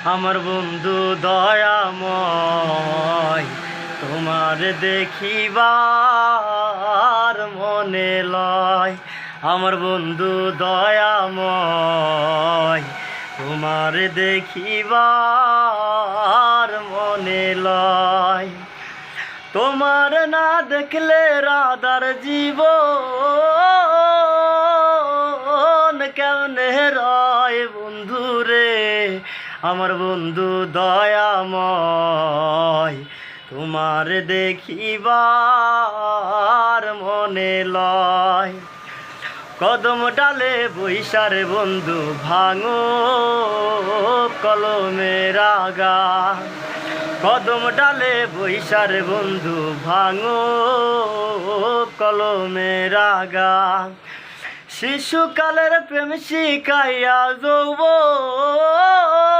আমার বন্ধু দয়াময়, তোমার দেখিবার মনে লয়। আমার বন্ধু দয়াময়, তোমার দেখিবার মনে লয়। তোমার না দেখলে রাধার জীবন কেমনে রয় বন্ধু রে। আমার বন্ধু দয়াময়, তোমার দেখিবার মনে লয়। কদম ডালে বৈশারে বন্ধু ভাঙো কলমের আগা। কদম ডালে বৈশারে বন্ধু ভাঙো কলমের আগা। শিশুকালের প্রেম শিখাইয়া যৌবন